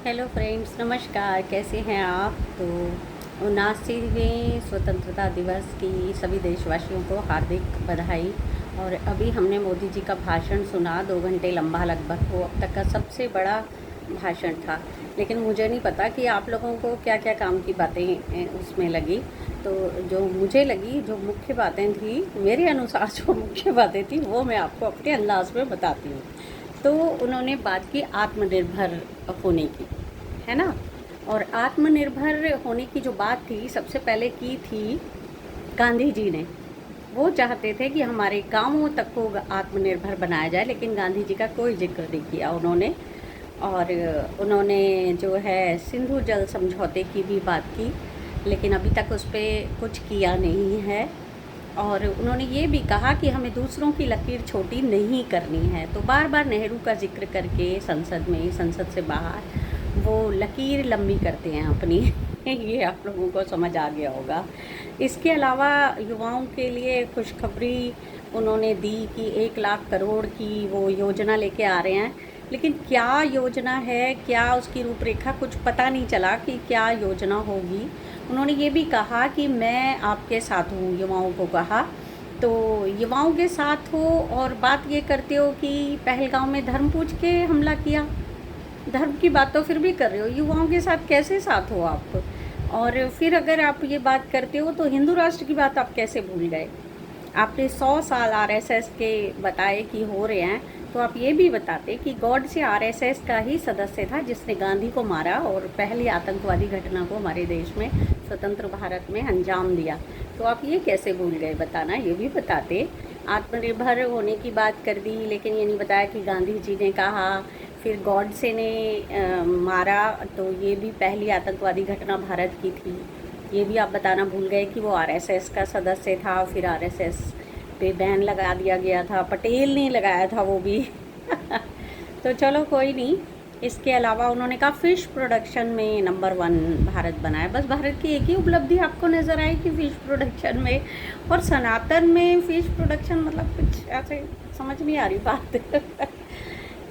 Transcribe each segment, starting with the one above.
Hello friends, नमस्कार। कैसे हैं आप? तो 79वें स्वतंत्रता दिवस की सभी देशवासियों को हार्दिक बधाई। और अभी हमने मोदी जी का भाषण सुना, 2 घंटे लंबा लगभग। वो अब तक का सबसे बड़ा भाषण था। लेकिन मुझे नहीं पता कि आप लोगों को क्या क्या काम की बातें उसमें लगी। तो जो मुझे लगी, जो मुख्य बातें थी, मेरे अनुसार जो मुख्य बातें थी, वो मैं आपको अपने अंदाज में बताती हूँ। तो उन्होंने बात की आत्मनिर्भर होने की, है ना। और आत्मनिर्भर होने की जो बात थी, सबसे पहले की थी गांधी जी ने। वो चाहते थे कि हमारे गांवों तक को आत्मनिर्भर बनाया जाए, लेकिन गांधी जी का कोई जिक्र नहीं किया उन्होंने। और उन्होंने जो है सिंधु जल समझौते की भी बात की, लेकिन अभी तक उस पर कुछ किया नहीं है। और उन्होंने ये भी कहा कि हमें दूसरों की लकीर छोटी नहीं करनी है। तो बार बार नेहरू का जिक्र करके संसद में, संसद से बाहर वो लकीर लंबी करते हैं अपनी। ये आप लोगों को समझ आ गया होगा। इसके अलावा युवाओं के लिए खुशखबरी उन्होंने दी कि 1 लाख करोड़ की वो योजना लेके आ रहे हैं। लेकिन क्या योजना है, क्या उसकी रूपरेखा, कुछ पता नहीं चला कि क्या योजना होगी। उन्होंने ये भी कहा कि मैं आपके साथ हूँ, युवाओं को कहा। तो युवाओं के साथ हो और बात ये करते हो कि पहलगाम में धर्म पूछ के हमला किया। धर्म की बात तो फिर भी कर रहे हो, युवाओं के साथ कैसे साथ हो आप? और फिर अगर आप ये बात करते हो तो हिंदू राष्ट्र की बात आप कैसे भूल गए? आपने 100 साल आरएसएस के बताए कि हो रहे हैं, तो आप ये भी बताते कि गॉड से आरएसएस का ही सदस्य था जिसने गांधी को मारा और पहली आतंकवादी घटना को हमारे देश में स्वतंत्र भारत में अंजाम दिया। तो आप ये कैसे भूल गए बताना, ये भी बताते। आत्मनिर्भर होने की बात कर दी, लेकिन ये नहीं बताया कि गांधी जी ने कहा, फिर गॉडसे ने मारा, तो ये भी पहली आतंकवादी घटना भारत की थी। ये भी आप बताना भूल गए कि वो आरएसएस का सदस्य था। फिर आरएसएस पे बैन लगा दिया गया था, पटेल ने लगाया था वो भी। तो चलो कोई नहीं। इसके अलावा उन्होंने कहा फिश प्रोडक्शन में नंबर 1 भारत बना है। बस भारत की एक ही उपलब्धि आपको नज़र आई कि फ़िश प्रोडक्शन में, और सनातन में फ़िश प्रोडक्शन, मतलब कुछ ऐसे समझ नहीं आ रही बात।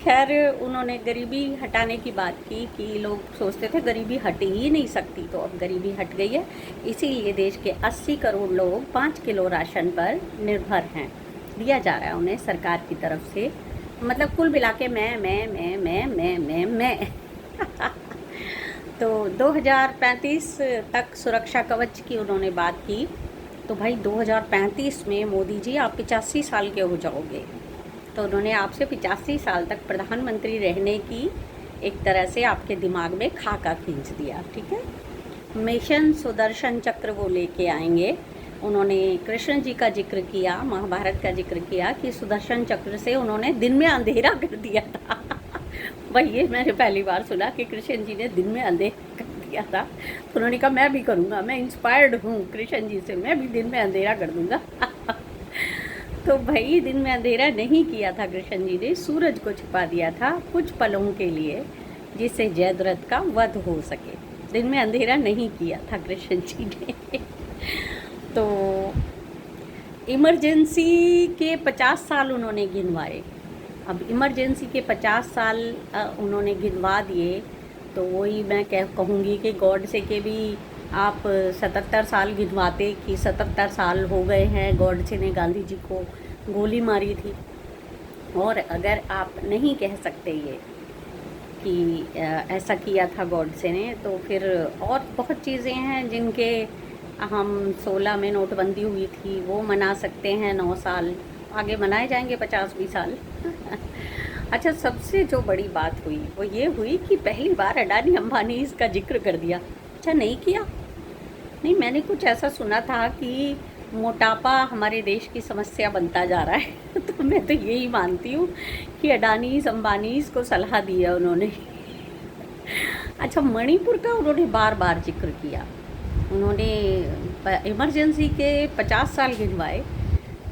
खैर, उन्होंने गरीबी हटाने की बात की कि लोग सोचते थे गरीबी हट ही नहीं सकती, तो अब गरीबी हट गई है। इसीलिए देश के 80 करोड़ लोग 5 किलो राशन पर निर्भर हैं, दिया जा रहा है उन्हें सरकार की तरफ से। मतलब कुल मिला के मैं तो 2035 तक सुरक्षा कवच की उन्होंने बात की। तो भाई 2035 में मोदी जी आप 85 साल के हो जाओगे। तो उन्होंने आपसे 85 साल तक प्रधानमंत्री रहने की एक तरह से आपके दिमाग में खाका खींच दिया, ठीक है। मिशन सुदर्शन चक्र वो लेके आएंगे। उन्होंने कृष्ण जी का जिक्र किया, महाभारत का जिक्र किया कि सुदर्शन चक्र से उन्होंने दिन में अंधेरा कर दिया था। भाई ये मैंने पहली बार सुना कि कृष्ण जी ने दिन में अंधेरा कर दिया था। तो उन्होंने कहा मैं भी करूँगा, मैं इंस्पायर्ड हूँ कृष्ण जी से, मैं भी दिन में अंधेरा कर दूँगा। तो भाई दिन में अंधेरा नहीं किया था कृष्ण जी ने, सूरज को छिपा दिया था कुछ पलों के लिए, जिससे जयद्रथ का वध हो सके। दिन में अंधेरा नहीं किया था कृष्ण जी ने। तो इमरजेंसी के 50 साल उन्होंने गिनवाए। अब इमरजेंसी के 50 साल उन्होंने गिनवा दिए। तो वही मैं कहूँगी कि गॉड से के भी आप 77 साल गिनवाते कि 77 साल हो गए हैं गॉड से ने गांधी जी को गोली मारी थी। और अगर आप नहीं कह सकते ये कि ऐसा किया था गॉड से ने, तो फिर और बहुत चीज़ें हैं जिनके हम 16 में नोटबंदी हुई थी वो मना सकते हैं। 9 साल आगे मनाए जाएंगे, 50 भी साल। अच्छा, सबसे जो बड़ी बात हुई वो ये हुई कि पहली बार अडानी अंबानी इसका जिक्र कर दिया। अच्छा, नहीं किया? नहीं, मैंने कुछ ऐसा सुना था कि मोटापा हमारे देश की समस्या बनता जा रहा है। तो मैं तो यही मानती हूँ कि अडानीज़ अंबानीज़ को सलाह दी है उन्होंने। अच्छा, मणिपुर का उन्होंने बार बार जिक्र किया। उन्होंने इमरजेंसी के 50 साल गिनवाए।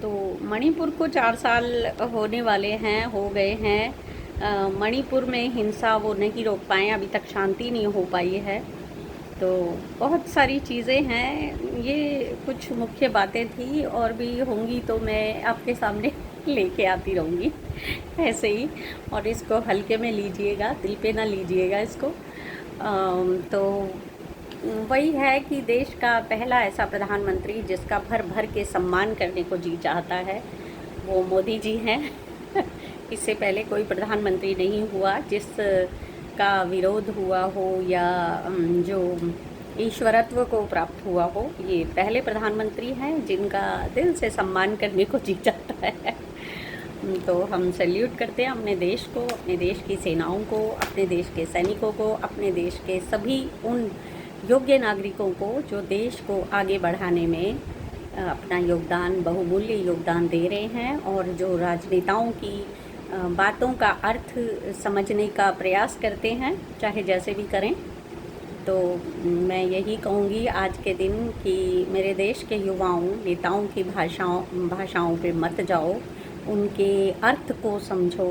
तो मणिपुर को 4 साल होने वाले हैं, हो गए हैं। मणिपुर में हिंसा वो नहीं रोक पाए, अभी तक शांति नहीं हो पाई है। तो बहुत सारी चीज़ें हैं। ये कुछ मुख्य बातें थी, और भी होंगी तो मैं आपके सामने लेके आती रहूँगी ऐसे ही। और इसको हल्के में लीजिएगा, दिल पे ना लीजिएगा इसको। तो वही है कि देश का पहला ऐसा प्रधानमंत्री जिसका भर भर के सम्मान करने को जी चाहता है, वो मोदी जी हैं। इससे पहले कोई प्रधानमंत्री नहीं हुआ जिस का विरोध हुआ हो या जो ईश्वरत्व को प्राप्त हुआ हो। ये पहले प्रधानमंत्री हैं जिनका दिल से सम्मान करने को जी चाहता है। तो हम सैल्यूट करते हैं अपने देश को, अपने देश की सेनाओं को, अपने देश के सैनिकों को, अपने देश के सभी उन योग्य नागरिकों को जो देश को आगे बढ़ाने में अपना योगदान, बहुमूल्य योगदान दे रहे हैं और जो राजनेताओं की बातों का अर्थ समझने का प्रयास करते हैं, चाहे जैसे भी करें। तो मैं यही कहूँगी आज के दिन कि मेरे देश के युवाओं, नेताओं की भाषाओं पे मत जाओ, उनके अर्थ को समझो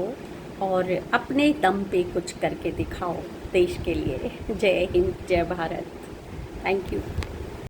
और अपने दम पे कुछ करके दिखाओ देश के लिए। जय हिंद, जय भारत। Thank you.